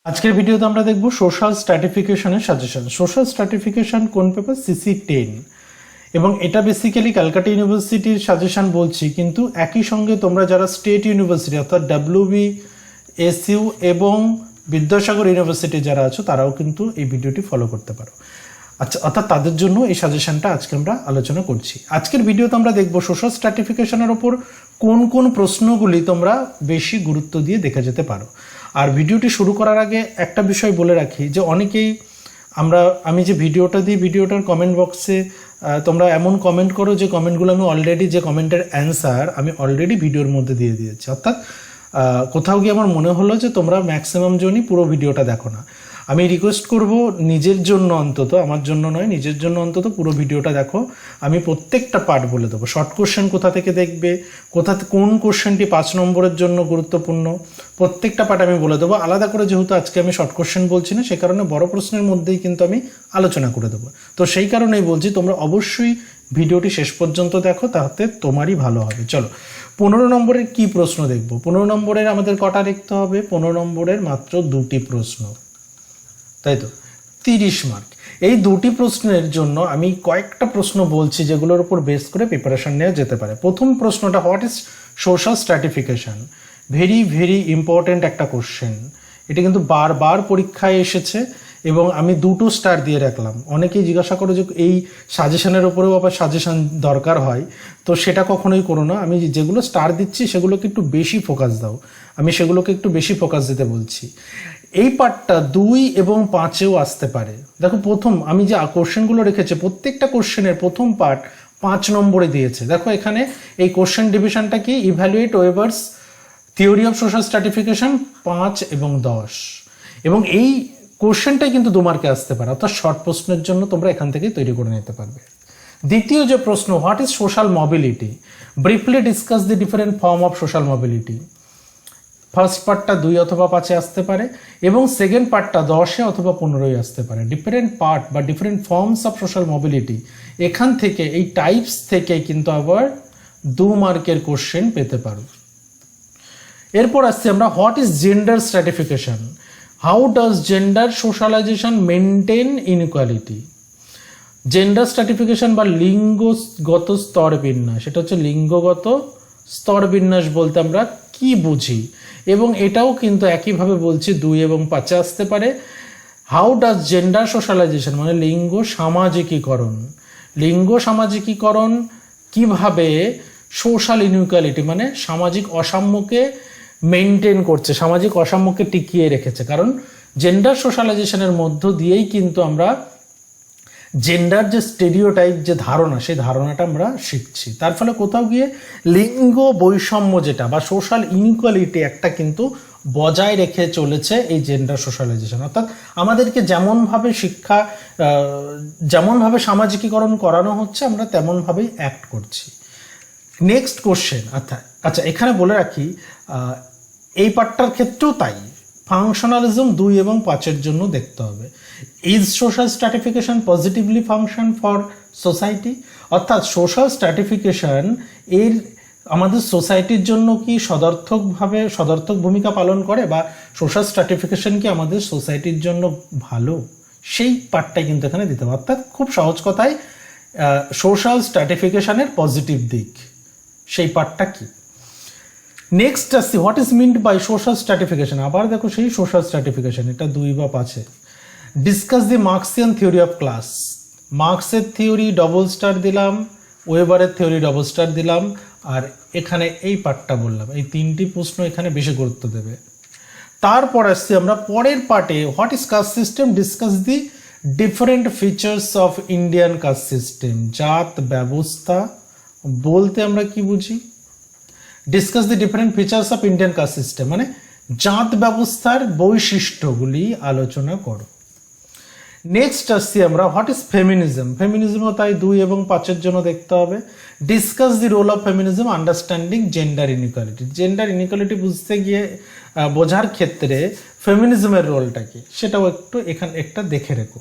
আজকের ভিডিওতে আমরা দেখব সোশ্যাল স্ট্র্যাটিফিকেশনের সাজেশন। সোশ্যাল স্ট্র্যাটিফিকেশন কোন পেপার? CC10, এবং এটা বেসিক্যালি ক্যালকাটা ইউনিভার্সিটির সাজেশন বলছি, কিন্তু একই সঙ্গে তোমরা যারা স্টেট ইউনিভার্সিটি অর্থাৎ WBSU এবং বিদ্যাসাগর ইউনিভার্সিটি যারা আছো তারাও কিন্তু এই ভিডিওটি ফলো করতে পারো। আচ্ছা, অর্থাৎ তাদের জন্য এই সাজেশনটা আজকে আমরা আলোচনা করছি। আজকের ভিডিওতে আমরা দেখব সোশ্যাল স্ট্র্যাটিফিকেশনের ওপর কোন কোন প্রশ্নগুলি তোমরা বেশি গুরুত্ব দিয়ে দেখে যেতে পারো। আর ভিডিওটি শুরু করার আগে একটা বিষয় বলে রাখি যে অনেকেই আমি যে ভিডিওটা দিই, ভিডিওটার কমেন্ট বক্সে তোমরা এমন কমেন্ট করো যে কমেন্টগুলো আমি অলরেডি, যে কমেন্টের অ্যান্সার আমি অলরেডি ভিডিওর মধ্যে দিয়ে দিয়েছি। অর্থাৎ কোথাও গিয়ে আমার মনে হলো যে তোমরা ম্যাক্সিমাম জনই পুরো ভিডিওটা দেখো না। আমি রিকোয়েস্ট করব নিজের জন্য অন্তত, আমার জন্য নয়, নিজের জন্য অন্তত পুরো ভিডিওটা দেখো। আমি প্রত্যেকটা পার্ট বলে দেবো। শর্ট কোশ্চেন কোথা থেকে দেখবে, কোন কোশ্চেনটি 5 নম্বরের জন্য গুরুত্বপূর্ণ, প্রত্যেকটা পার্ট আমি বলে দেবো আলাদা করে। যেহেতু আজকে আমি শর্ট কোশ্চেন বলছি না, সে কারণে বড় প্রশ্নের মধ্যেই কিন্তু আমি আলোচনা করে দেবো। তো সেই কারণেই বলছি তোমরা অবশ্যই ভিডিওটি শেষ পর্যন্ত দেখো, তাতে তোমারই ভালো হবে। চলো, 15 নম্বরের কি প্রশ্ন দেখবো। 15 নম্বরের আমাদের কটা দেখতে হবে? 15 নম্বরের মাত্র 2টি প্রশ্ন, তাই তো, 30 মার্ক। এই 2টি প্রশ্নের জন্য আমি কয়েকটা প্রশ্ন বলছি যেগুলোর উপর বেস করে প্রিপারেশন নেওয়া যেতে পারে। প্রথম প্রশ্নটা, what is social stratification? Very very important একটা কোশ্চেন। এটা কিন্তু বারবার পরীক্ষায় এসেছে এবং আমি 2টো স্টার দিয়ে রাখলাম। অনেকেই জিজ্ঞাসা করো যে এই সাজেশনের ওপরেও আবার সাজেশন দরকার হয়, তো সেটা কখনোই করো না। আমি যেগুলো স্টার দিচ্ছি সেগুলোকে একটু বেশি ফোকাস দাও, আমি সেগুলোকে একটু বেশি ফোকাস দিতে বলছি। এই পার্টটা 2 এবং 5-এও আসতে পারে। দেখো, প্রথম আমি যে কোশ্চেনগুলো রেখেছি প্রত্যেকটা কোশ্চেনের প্রথম পার্ট 5 নম্বরে দিয়েছে। দেখো এখানে এই কোশ্চেন ডিভিশনটা কি? Evaluate Weber's theory of social stratification 5 এবং 10, এবং এই কোশ্চেনটাই কিন্তু 2 মার্কে আসতে পারে। অর্থাৎ শর্ট প্রশ্নের জন্য তোমরা এখান থেকেই তৈরি করে নিতে পারবে। দ্বিতীয় যে প্রশ্ন, what is social mobility? Briefly discuss the different form of social mobility. First পার্টটা 2 অথবা 5-এ আসতে পারে এবং সেকেন্ড পার্টটা 10-এ অথবা 15-এ আসতে পারে। ডিফারেন্ট পার্ট বা different forms of social mobility, এখান থেকে এই টাইপস থেকে কিন্তু আবার 2 মার্কের কোশ্চেন পেতে পারো। এরপর আসছে আমরা, what is gender stratification? How does gender socialisation maintain inequality? Gender stratification বা লিঙ্গগত স্তর বিন্যাস, সেটা হচ্ছে লিঙ্গগত স্তর বিন্যাস বলতে আমরা কি বুঝি, এবং এটাও কিন্তু একইভাবে বলছি 2 এবং 5-এ আসতে পারে। হাউ ডাজ জেন্ডার সোশ্যালাইজেশন মানে লিঙ্গ সামাজিকীকরণ, লিঙ্গ সামাজিকীকরণ কিভাবে সোশ্যাল ইনইকুয়ালিটি মানে সামাজিক অসাম্যকে মেনটেন করছে, সামাজিক অসাম্যকে টিকিয়ে রেখেছে। কারণ জেন্ডার সোশ্যালাইজেশনের মধ্য দিয়েই কিন্তু আমরা জেন্ডার যে স্টেরিওটাইপ, যে ধারণা, সেই ধারণাটা আমরা শিখছি। তার ফলে কোথাও গিয়ে লিঙ্গ বৈষম্য যেটা বা সোশ্যাল ইনইকুয়ালিটি একটা কিন্তু বজায় রেখে চলেছে এই জেন্ডার সোশ্যালাইজেশন। অর্থাৎ আমাদেরকে যেমনভাবে সামাজিকীকরণ করানো হচ্ছে আমরা তেমনভাবেই অ্যাক্ট করছি। নেক্সট কোশ্চেন, আচ্ছা এখানে বলে রাখি এই পার্টটার ক্ষেত্রেও তাই, ফাংশনালিজম 2 এবং 5-এর জন্য দেখতে হবে। Is social stratification positively function for society? অর্থাৎ সোশ্যাল স্ট্র্যাটিফিকেশন এর আমাদের সোসাইটির জন্য কি সদর্থক ভূমিকা পালন করে, বা সোশ্যাল স্ট্র্যাটিফিকেশন কি আমাদের সোসাইটির জন্য ভালো, সেই পার্টটাই কিন্তু এখানে দিতে হবে। অর্থাৎ খুব সহজ কথায় সোশ্যাল স্ট্র্যাটিফিকেশনের পজিটিভ দিক, সেই পার্টটা কি। নেক্সট আসছি, what is meant by social stratification? আবার দেখো সেই সোশ্যাল স্ট্র্যাটিফিকেশন, এটা 2 বা 5-এ। Discuss the Marxian theory of class. মার্কসের থিওরি ডবল স্টার দিলাম, ওয়েবারের থিওরি ডবল স্টার দিলাম, আর এখানে এই পার্টটা বললাম। এই 3টি প্রশ্ন এখানে বেশি গুরুত্ব দেবে। তারপর আসছি আমরা পরের পার্টে, what is caste system? Discuss the different features of Indian caste system. জাত ব্যবস্থা বলতে আমরা কি বুঝি? Discuss the different features of Indian caste system মানে জাত ব্যবস্থার বৈশিষ্ট্যগুলি আলোচনা করো। নেক্সট আসছি আমরা, হোয়াট ইজ ফেমিনিজম? ফেমিনিজমও তাই 2 এবং 5-এর জন্য দেখতে হবে। Discuss the role of feminism understanding gender inequality. Gender inequality বোঝার ক্ষেত্রে ফেমিনিজমের রোলটা কি, সেটাও একটু এখানে একটা দেখে রেখো।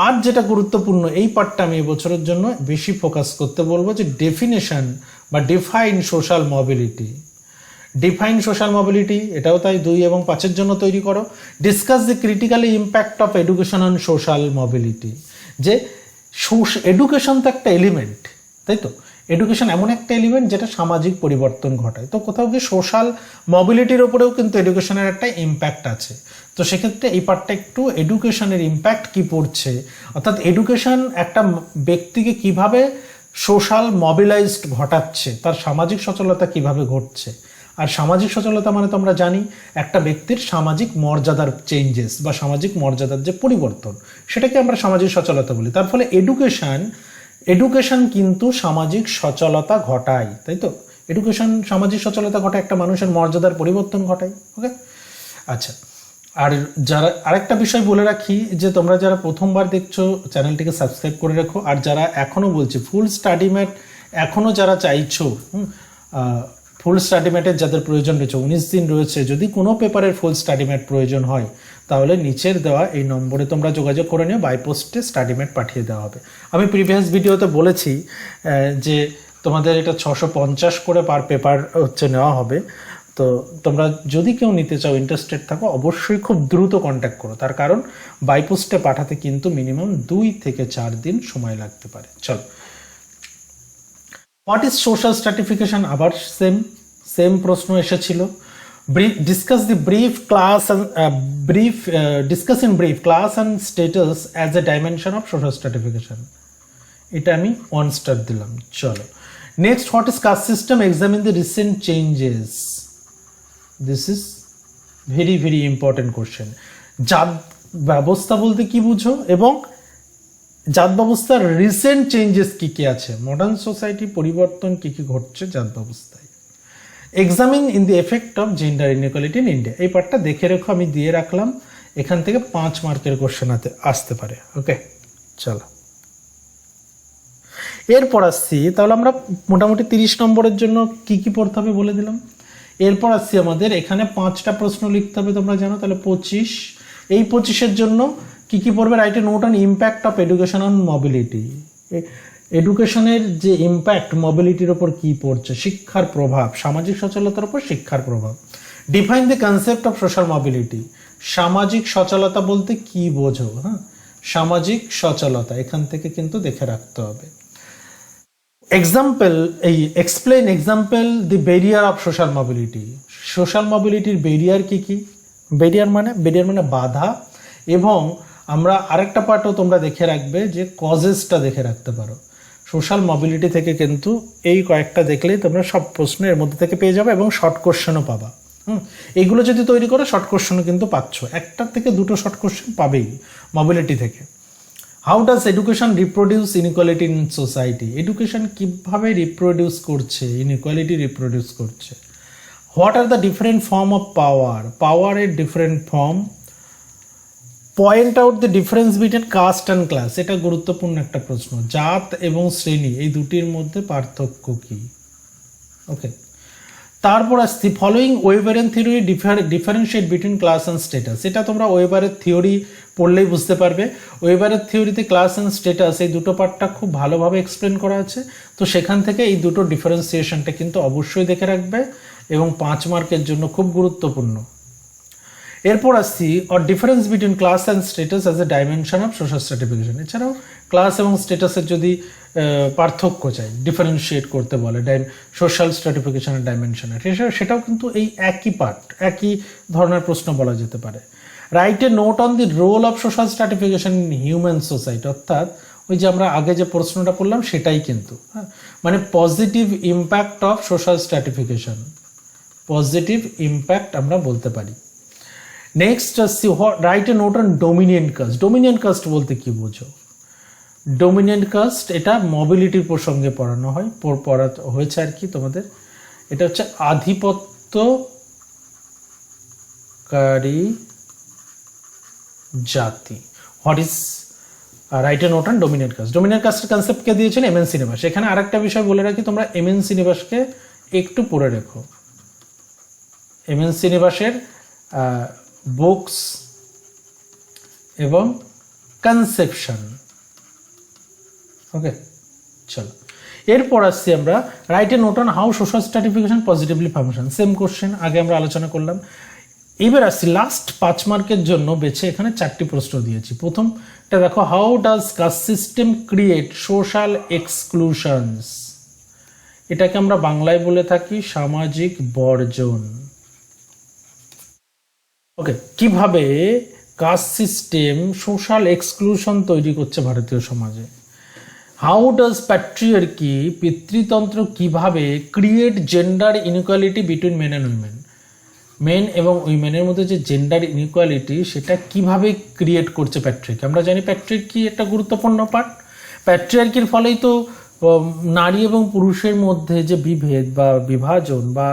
আর যেটা গুরুত্বপূর্ণ, এই পার্টটা আমি এবছরের জন্য বেশি ফোকাস করতে বলবো, যে ডেফিনেশন বা define social mobility. Define social mobility, এটাও তাই 2 এবং 5-এর জন্য তৈরি করো। Discuss the critically impact of education on social mobility, যে এডুকেশন তো একটা এলিমেন্ট, তাই তো? এডুকেশন এমন একটা এলিমেন্ট যেটা সামাজিক পরিবর্তন ঘটায়, তো কোথাও কি সোশ্যাল মোবিলিটির ওপরেও কিন্তু এডুকেশনের একটা ইম্প্যাক্ট আছে। তো সেক্ষেত্রে এই পার্টটা একটু এডুকেশনের ইম্প্যাক্ট কি পড়ছে, অর্থাৎ এডুকেশন একটা ব্যক্তিকে কিভাবে সোশ্যাল মোবিলাইজড ঘটাচ্ছে, তার সামাজিক সচলতা কিভাবে ঘটছে। আর সামাজিক সচলতা মানে তো আমরা জানি একটা ব্যক্তির সামাজিক মর্যাদার চেঞ্জেস বা সামাজিক মর্যাদার যে পরিবর্তন, সেটাকে আমরা সামাজিক সচলতা বলি। তার ফলে এডুকেশন কিন্তু সামাজিক সচলতা ঘটায়, তাই তো? এডুকেশন সামাজিক সচলতা ঘটায়, একটা মানুষের মর্যাদার পরিবর্তন ঘটায়। ওকে, আচ্ছা। আর যারা, আরেকটা বিষয় বলে রাখি, যে তোমরা যারা প্রথমবার দেখছো চ্যানেলটিকে সাবস্ক্রাইব করে রাখো। আর যারা এখনও বলছি ফুল স্টাডি ম্যাট এখনও যারা চাইছো, ফুল স্টাডি ম্যাটের যাদের প্রয়োজন রয়েছে, 19 দিন রয়েছে, যদি কোনো পেপারের ফুল স্টাডি ম্যাট প্রয়োজন হয় তাহলে নিচের দেওয়া এই নম্বরে তোমরা যোগাযোগ করে নিও, বাই পোস্টে স্টাডি ম্যাট পাঠিয়ে দেওয়া হবে। আমি প্রিভিয়াস ভিডিওতে বলেছি যে তোমাদের এটা 650 করে পার পেপার হচ্ছে নেওয়া হবে। তো তোমরা যদি কেউ নিতে চাও, ইন্টারেস্টেড থাকো, অবশ্যই খুব দ্রুত কন্ট্যাক্ট করো, তার কারণ বাই পোস্টে পাঠাতে কিন্তু মিনিমাম 2 থেকে 4 দিন সময় লাগতে পারে। চলো, হোয়াট ইজ সোশ্যাল স্ট্র্যাটিফিকেশন, আবার সেম প্রশ্ন এসেছিল। Discuss in brief class and status as a dimension of social stratification, এটা আমি 1 স্টার দিলাম। চলো, next, what is caste system, examine the recent changes. This is very very important question. জাত ব্যবস্থা বলতে কি বুঝো, এবং জাত ব্যবস্থার রিসেন্ট চেঞ্জেস কি কি আছে, মডার্ন সোসাইটি পরিবর্তন কি কি ঘটছে জাত ব্যবস্থায়। Examine in the effect of gender inequality in India, এই পার্টটা দেখে রেখো, আমি দিয়ে রাখলাম। এখান থেকে 5 মার্কের কোশ্চেন আসতে পারে। ওকে, চলো এরপর আসছি। তাহলে আমরা মোটামুটি 30 নম্বরের জন্য কি কি পড়তে হবে বলে দিলাম। এরপর আসছি, আমাদের এখানে 5টা প্রশ্ন লিখতে হবে, তোমরা জানো। তাহলে 25, এই 25-এর জন্য কি কি পড়বে, right a note on impact of education on mobility. এডুকেশনের যে ইম্প্যাক্ট মোবিলিটির ওপর কি পড়ছে, শিক্ষার প্রভাব, সামাজিক সচলতার উপর শিক্ষার প্রভাব। Define the concept of social mobility, সামাজিক সচলতা বলতে কি বোঝো। হ্যাঁ, সামাজিক সচলতা এখান থেকে কিন্তু দেখে রাখতে হবে। এক্সাম্পল, এই explain example the barrier of social mobility, social মোবিলিটির ব্যারিয়ার কি কি। ব্যারিয়ার মানে বাধা। এবং আমরা আরেকটা পার্টও তোমরা দেখে রাখবে, যে কজেসটা দেখে রাখতে পারো। সোশ্যাল মোবিলিটি থেকে কিন্তু এই কয়েকটা দেখলেই তোমরা সব প্রশ্ন এর মধ্যে থেকে পেয়ে যাবে, এবং শর্ট কোশ্চেনও পাবা। এইগুলো যদি তৈরি করো, শর্ট কোশ্চেনও কিন্তু পাচ্ছ, 1টা থেকে 2টো শর্ট কোশ্চেন পাবেই মোবিলিটি থেকে। How does education reproduce inequality in society, education কিভাবে রিপ্রোডিউস করছে, ইনইকুয়ালিটি রিপ্রোডিউস করছে। What are the different form of পাওয়ারের different form. Point out the difference between caste and class, এটা গুরুত্বপূর্ণ একটা প্রশ্ন। জাত এবং শ্রেণী, এই দুটির মধ্যে পার্থক্য কি। ওকে, তারপর আসছি, ফলোয়িং ওয়েবারের theory differentiate between class and status, এটা তোমরা ওয়েবারের থিওরি পড়লেই বুঝতে পারবে। ওয়েবারের থিওরিতে ক্লাস অ্যান্ড স্ট্যাটাস এই দুটো পার্টটা খুব ভালোভাবে এক্সপ্লেন করা আছে। তো সেখান থেকে এই দুটো ডিফারেন্সিয়েশনটা কিন্তু অবশ্যই দেখে রাখবে, এবং 5 মার্কের জন্য খুব গুরুত্বপূর্ণ। এরপর আসছি, or difference between class and status as a dimension of social stratification, এছাড়াও ক্লাস এবং স্ট্যাটাসের যদি পার্থক্য চাই, ডিফারেন্সিয়েট করতে বলে সোশ্যাল স্ট্র্যাটিফিকেশনের ডাইমেনশনের, সেটাও কিন্তু এই একই পার্ট, একই ধরনের প্রশ্ন বলা যেতে পারে। Write a note on the role of social stratification in human society, অর্থাৎ ওই যে আমরা আগে যে প্রশ্নটা পড়লাম সেটাই কিন্তু, হ্যাঁ, মানে positive impact of social stratification, positive impact আমরা বলতে পারি। নেক্সট আসছি, write a note on dominant caste, dominant caste বলতে কি বোঝো। ডোমিনিয়েন্ট কাস্ট এটা মোবিলিটির প্রসঙ্গে পড়ানো হয়, পড়া হয়েছে আর কি তোমাদের। এটা হচ্ছে আধিপত্যকারী জাতি। What is write a note on dominant caste, dominant কাস্টের কনসেপ্ট কে দিয়েছেন এমএন সিনিবাস। এখানে আরেকটা বিষয় বলে রাখি, তোমরা এমএন সিনিবাসকে একটু পড়ে রেখো। এমএন সিনিবাসের বুকস এবং কনসেপশন। ওকে, চলো এরপর আসছি আমরা right a note on how social stratification positively function. Same question আগে আমরা আলোচনা করলাম। এবার আসছি লাস্ট 5 মার্কের জন্য বেছে এখানে 4টি প্রশ্ন দিয়েছি। প্রথমটা দেখো, how does caste system create social exclusions. এটাকে আমরা বাংলায় বলে থাকি সামাজিক বর্জন। ওকে, কিভাবে কাস্ট সিস্টেম সোশ্যাল এক্সক্লুশন তৈরি করছে ভারতীয় সমাজে। হাউ ডাজ প্যাট্রিয়ার্কি, পিতৃতন্ত্র কিভাবে create gender inequality between men and women. Men এবং উইমেনের মধ্যে যে জেন্ডার ইনইকুয়ালিটি সেটা কিভাবে ক্রিয়েট করছে প্যাট্রিয়ার্কি। আমরা জানি প্যাট্রিয়ার্কি একটা গুরুত্বপূর্ণ পার্ট। প্যাট্রিয়ার্কির ফলেই তো নারী এবং পুরুষের মধ্যে যে বিভেদ বা বিভাজন বা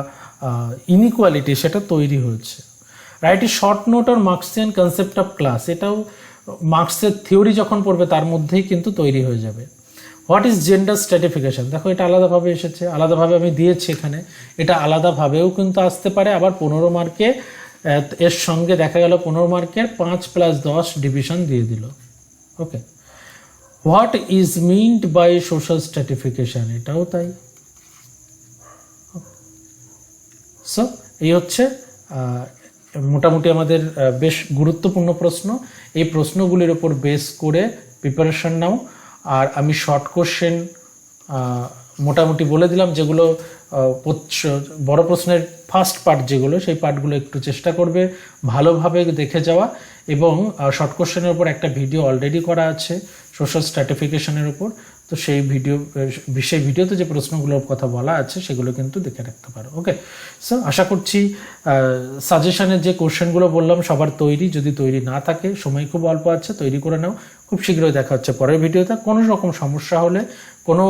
ইনইকুয়ালিটি সেটা তৈরি হয়েছে। Write a short note or Marxian concept of class, এটাও মার্কসের থিওরি যখন পড়বে তার মধ্যেই কিন্তু তৈরি হয়ে যাবে। হোয়াট ইজ জেন্ডার স্ট্র্যাটিফিকেশন, দেখো এটা আলাদাভাবে এসেছে, আলাদাভাবে আমি দিয়েছি এখানে, এটা আলাদাভাবেও কিন্তু আসতে পারে। আবার 15 মার্কে এর সঙ্গে দেখা গেল 15 মার্কের 5+10 ডিভিশন দিয়ে দিল। Okay, what is meant by social stratification, এটাও তাই। সো এই হচ্ছে মোটামুটি আমাদের বেশ গুরুত্বপূর্ণ প্রশ্ন। এই প্রশ্নগুলির ওপর বেস করে প্রিপারেশন নাও। আর আমি শর্ট কোশ্চেন মোটামুটি বলে দিলাম, যেগুলো বড় প্রশ্নের ফার্স্ট পার্ট যেগুলো, সেই পার্টগুলো একটু চেষ্টা করবে ভালোভাবে দেখে যাওয়া। এবং শর্ট কোশ্চেনের উপর একটা ভিডিও অলরেডি করা আছে সোশ্যাল স্ট্র্যাটিফিকেশনের উপর, তো সেই ভিডিওতে যে প্রশ্নগুলোর কথা বলা আছে সেগুলো কিন্তু দেখে রাখতে পারো। ওকে, সো আশা করছি সাজেশনের যে কোশ্চেনগুলো বললাম সবার তৈরি, যদি তৈরি না থাকে সময় খুব অল্প আছে, তৈরি করে নাও। খুব শীঘ্রই দেখা হচ্ছে পরের ভিডিওতে। কোনো রকম সমস্যা হলে, কোনো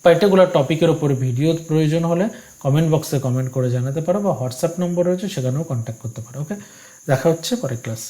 পার্টিকুলার টপিকের উপরে ভিডিও প্রয়োজন হলে কমেন্ট বক্সে কমেন্ট করে জানাতে পারো, বা হোয়াটসঅ্যাপ নম্বর রয়েছে সেখানেও কন্ট্যাক্ট করতে পারো। ওকে, দেখা হচ্ছে পরের ক্লাস।